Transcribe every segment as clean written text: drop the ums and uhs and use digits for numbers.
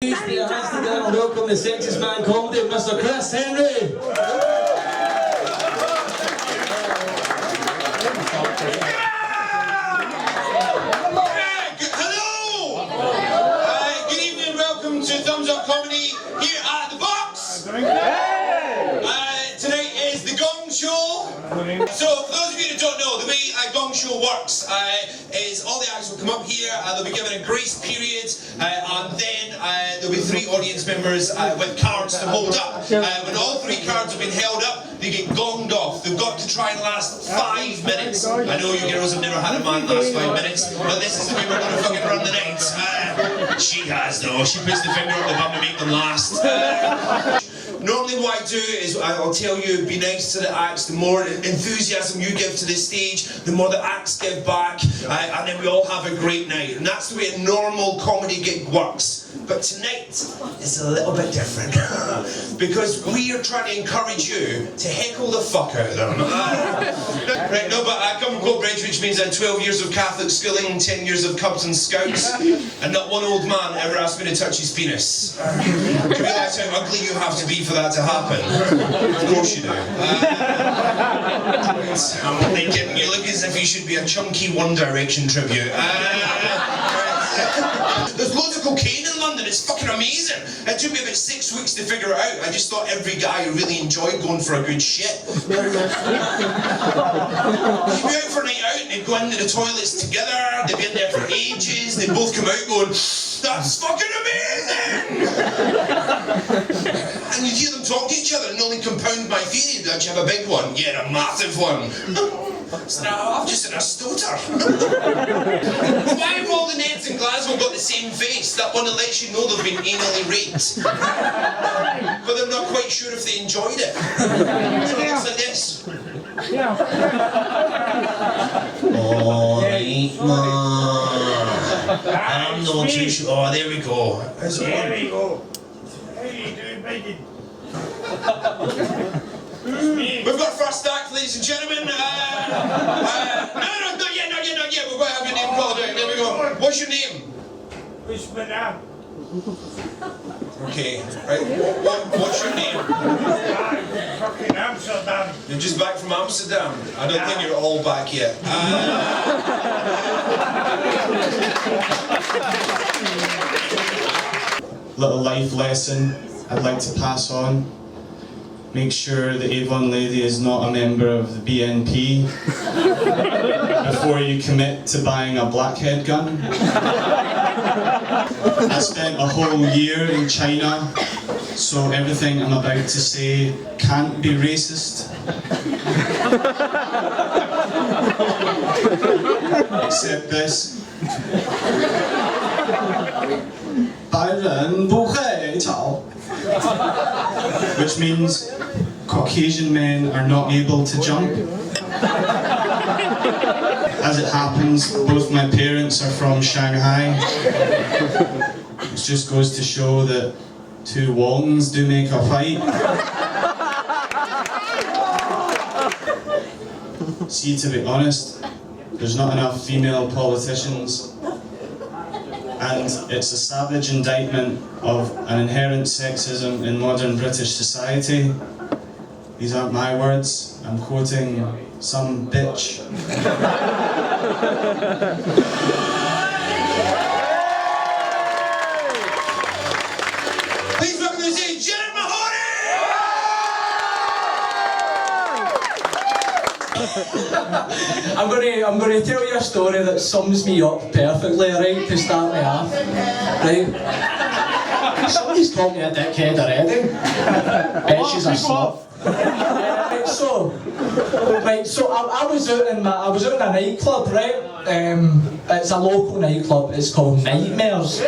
Please put your hands together and welcome the sexiest man comedy, Mr. Chris Henry. Hello! Good evening, welcome to Thumbs Up Comedy here at the Box. Tonight is the Gong Show. So, for those of you that don't know, the way a Gong Show works is all the acts will come up here, they'll be given a grace period, and then there'll be 3 audience members with cards to hold up. When all 3 cards have been held up, they get gonged off. They've got to try and last 5 minutes. I know you girls have never had a man last 5 minutes, but this is the way we're going to fucking run the night. She has though. She puts the finger up the bum to make them last. Normally what I do is I'll tell you, be nice to the acts. The more enthusiasm you give to the stage, the more the acts give back, and then we all have a great night. And that's the way a normal comedy gig works. But tonight is a little bit different because we are trying to encourage you to heckle the fuck out of them. Right, no, but I come from Coatbridge, which means I had 12 years of Catholic schooling, 10 years of Cubs and Scouts, and not one old man ever asked me to touch his penis. You realise how ugly you have to be for that to happen? Of course you do. I'm thinking, you look as if you should be a chunky One Direction tribute. There's loads of cocaine in London, it's fucking amazing. It took me about 6 weeks to figure it out. I just thought every guy really enjoyed going for a good shit. They'd be out for a night out and they'd go into the toilets together, they'd be in there for ages, they'd both come out going, that's fucking amazing! And you'd hear them talk to each other and only compound my theory. Don't you have a big one? Yeah, a massive one. So now I'm just in a stoter. Why have all the Neds in Glasgow got the same face? That one that lets you know they've been anally raped. But they're not quite sure if they enjoyed it. So it looks like this. Alright, man. I'm not too sure. Oh, there we go. There we go. How you doing, Biden? We've got first act, ladies and gentlemen. No, not yet. We've got to have your name called out. There we go. What's your name? Who's Madame? Okay, right. What's your name? Fucking Amsterdam. You're just back from Amsterdam. I don't think you're all back yet. Little life lesson I'd like to pass on. Make sure the Avon lady is not a member of the BNP before you commit to buying a blackhead gun. I spent a whole year in China, so everything I'm about to say can't be racist. Except this. 白人不会吵 which means Caucasian men are not able to jump. As it happens, both my parents are from Shanghai. It just goes to show that 2 Wongs do make a fight. See, to be honest, there's not enough female politicians. And it's a savage indictment of an inherent sexism in modern British society. These aren't my words, I'm quoting some bitch. Please welcome to the stage, Gerad Mahoney! I'm going to tell you a story that sums me up perfectly, right, to start me off, right? Somebody's called me a dickhead already. Bet she's a slut. So I was out in a nightclub, right? It's a local nightclub. It's called Nightmares.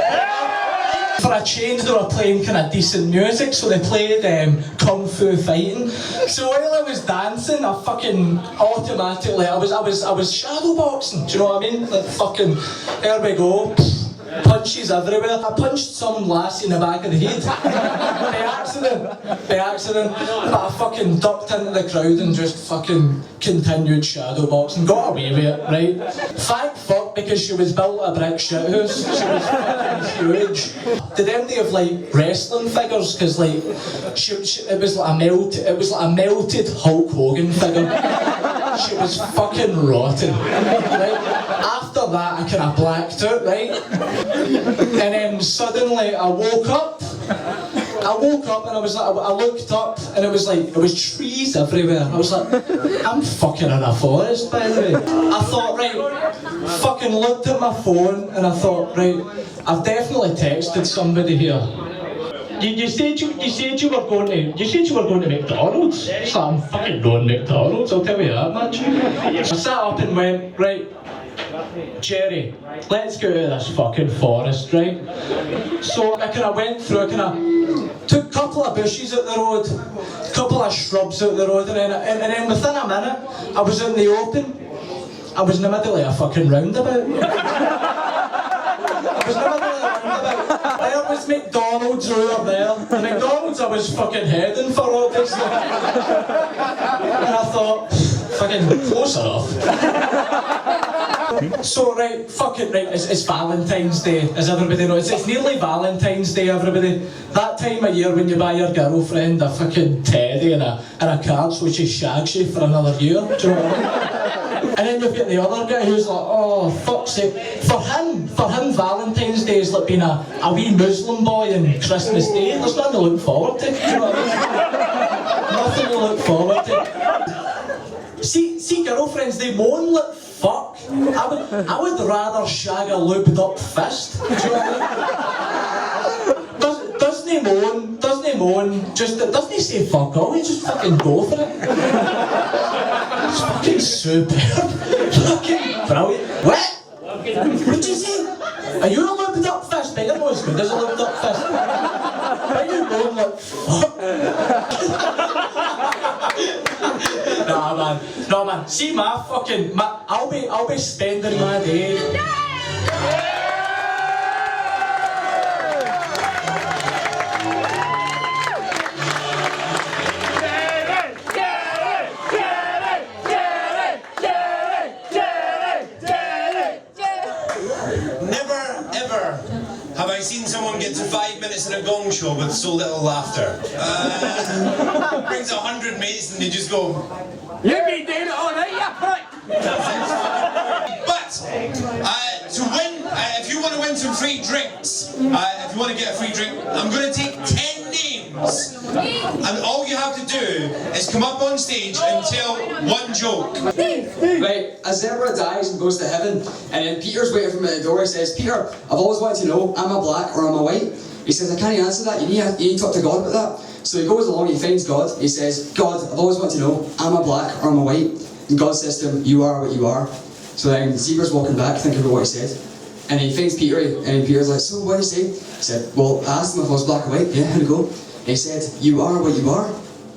For a change, they were playing kind of decent music, so they played kung fu fighting. So while I was dancing, I fucking automatically I was shadow boxing. Do you know what I mean? Like fucking, there we go. Punches everywhere. I punched some lassie in the back of the head. By accident. But I fucking ducked into the crowd and just fucking continued shadow boxing. Got away with it, right? Thank fuck fuck because she was built a brick shithouse. She was fucking huge. Did anybody have like wrestling figures? Because like it was like a melted Hulk Hogan figure. She was fucking rotten. Right? After that, I kind of blacked out, right? And then suddenly I woke up and I was like, I looked up and it was trees everywhere. I was like, I'm fucking in a forest, by the way. I thought, right, fucking looked at my phone and I thought, right, I've definitely texted somebody here. You said you were going to McDonald's. So I'm fucking going to McDonald's, I'll tell you that much. I sat up and went, right, Jerry, let's go to this fucking forest, right? So I kind of went through, took a couple of bushes out the road, a couple of shrubs out the road, and then within a minute, I was in the open. I was in the middle of a fucking roundabout. There was McDonald's over there. The McDonald's I was fucking heading for, obviously. And I thought, fucking close enough. So right, it's Valentine's Day, as everybody knows. It's nearly Valentine's Day, everybody. That time of year when you buy your girlfriend a fucking teddy and a card so she shags you for another year. Do you know what I mean? And then you've got the other guy who's like, oh, fuck's sake. For him, Valentine's Day is like being a wee Muslim boy on Christmas Day. There's nothing to look forward to. Do you know what I mean? Nothing to look forward to. See girlfriends, they moan like fuck. I would rather shag a lubed up fist. Do you know what I mean? Doesn't he moan, doesn't he say fuck all, he just fucking go for it. It's fucking superb. Fucking brilliant. What? What'd you say? Are you a lubed up fist? I don't know as good as a lubed up fist. Why are you going like fuck? No man. See I'll be spending my day. Have I seen someone get to 5 minutes in a gong show with so little laughter? Brings 100 mates and they just go, You be doing it all night, you prick! But to win, if you want to win some free drinks, if you want to get a free drink, I'm going to take 10 names, and all you have to do is come up on stage and tell one joke. Right, as Zebra dies and goes to heaven, and then Peter's waiting for him at the door. He says, Peter, I've always wanted to know, am I black or am I white? He says, I can't answer that, you need to talk to God about that. So he goes along, he finds God, he says, God, I've always wanted to know, am I black or am I white? And God says to him, you are what you are. So then Zebra's walking back, thinking about what he said. And he finds Peter, and Peter's like, so what did he say? He said, well, I asked him if I was black or white. Yeah, how'd it go? And he said, you are what you are.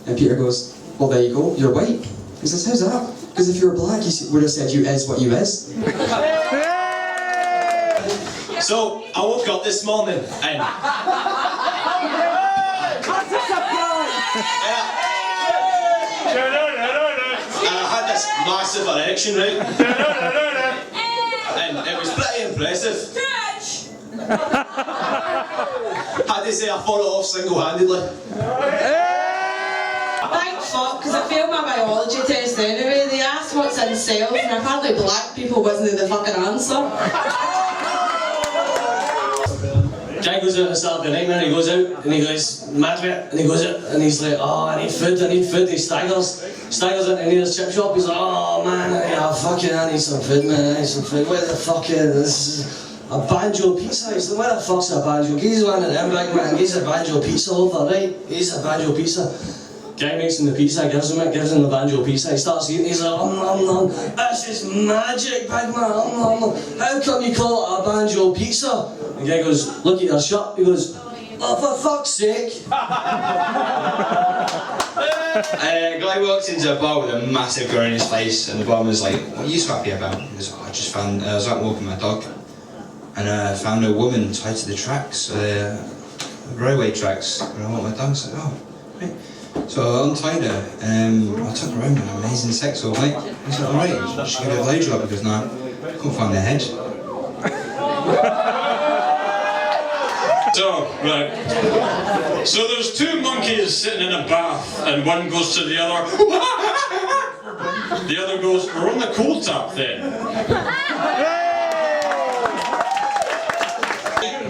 And Peter goes, well, there you go, you're white. He says, how's that? Because if you were black, you would have said you is what you is. So, I woke up this morning and... And I had this massive erection, right? And it was pretty impressive. Had to say I fought it off single-handedly. Thank fuck, because I failed my biology test anyway. They asked what's in cells, and apparently black people wasn't the fucking answer. Guy goes out on Saturday night, man, he goes out and he goes, mad with it, and he goes out and he's like, oh, I need food, he staggers into his chip shop, he's like, oh man, I need some food, man, where the fuck is this? A banjo pizza? He's like, where the fuck's a banjo? He's one of them big man, he's a banjo pizza over, right? He's a banjo pizza. Guy makes him the pizza, gives him the banjo pizza, he starts eating, he's like, this is magic, big man, how come you call it a banjo pizza? The guy goes, look at your shirt, he goes, oh, for fuck's sake. Guy walks into a bar with a massive grin on his face, and the barman's like, what are you so happy about? He goes, I was out walking my dog, and I found a woman tied to the tracks, railway tracks, and I walked my dog, so right. So I untied her, I took her home and amazing sex all night. He's like, alright, she gave her a blowjob. He goes, no, I couldn't find the head. right. So there's two monkeys sitting in a bath, and one goes to the other. The other goes, we're on the cold tap then.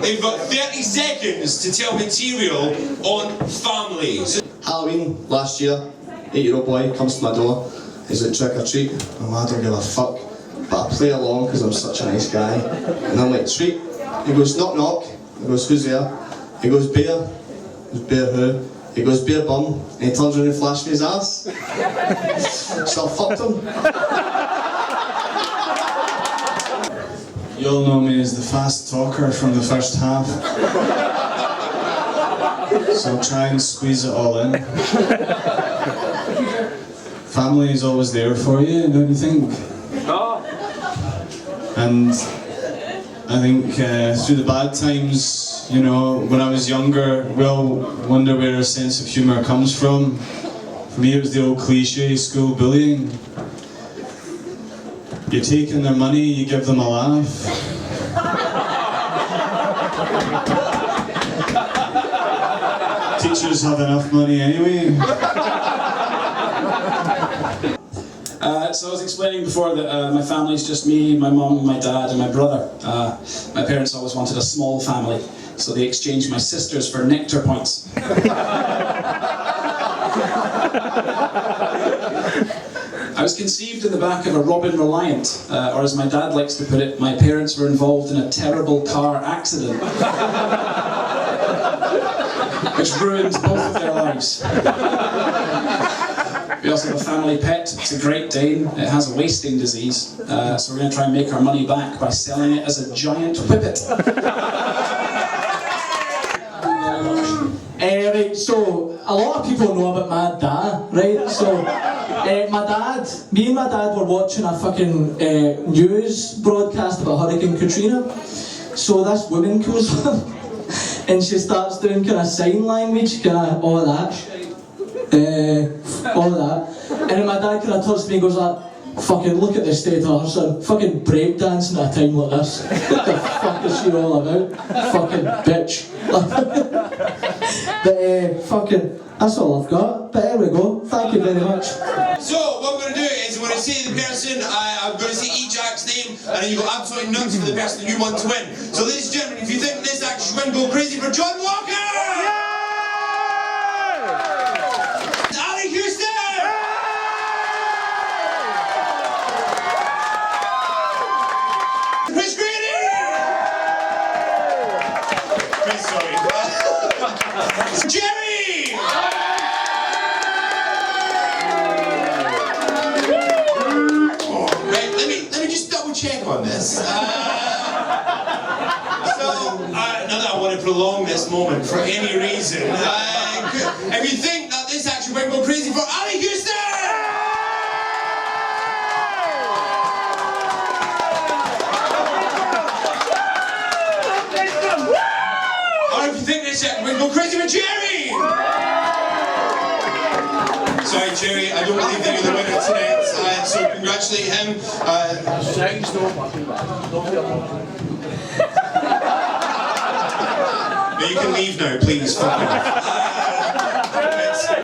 They've got 30 seconds to tell material on families. Halloween last year, 8-year-old boy comes to my door. He's like, trick or treat. I'm like, I don't give a fuck, but I play along because I'm such a nice guy. And I'm like, treat. He goes, knock knock. He goes, who's there? He goes, bear. He goes, bear who? He goes, bear bum. And he turns around and flashes me his ass. So I fucked him. You'll know me as the fast talker from the first half. So I'll try and squeeze it all in. Family is always there for you, don't you think? And I think through the bad times, you know, when I was younger, we all wonder where a sense of humour comes from. For me it was the old cliche, school bullying. You're taking their money, you give them a laugh. Teachers have enough money anyway. So I was explaining before that my family's just me, my mum, my dad and my brother. My parents always wanted a small family, so they exchanged my sisters for nectar points. I was conceived in the back of a Robin Reliant, or as my dad likes to put it, my parents were involved in a terrible car accident, which ruined both of their lives. We also have a family pet. It's a Great Dane. It has a wasting disease, so we're going to try and make our money back by selling it as a giant whippet. Right, so a lot of people know about my dad, right? So me and my dad were watching a fucking news broadcast about Hurricane Katrina. So this woman goes up and she starts doing kind of sign language, kind of all that. All that. And then my dad kind of turns to me and goes like, fucking look at the state of her son, fucking breakdancing at a time like this. What the fuck is she all about? Fucking bitch. But fucking, that's all I've got. But there we go, thank you very much. So, what we're going to do is we're going to say the person, I'm going to say each act's name, and then you go absolutely nuts for the person that you want to win. So, ladies and gentlemen, if you think this act should win, go crazy for John Walker! Jerry! Right, let me just double check on this. Not that I want to prolong this moment for any reason. If you think that this action might go crazy for Ali Houston! Go crazy with Jerry! Sorry, Jerry, I don't believe that you're the winner tonight, so congratulate him. No, you can leave now, please. Fuck off.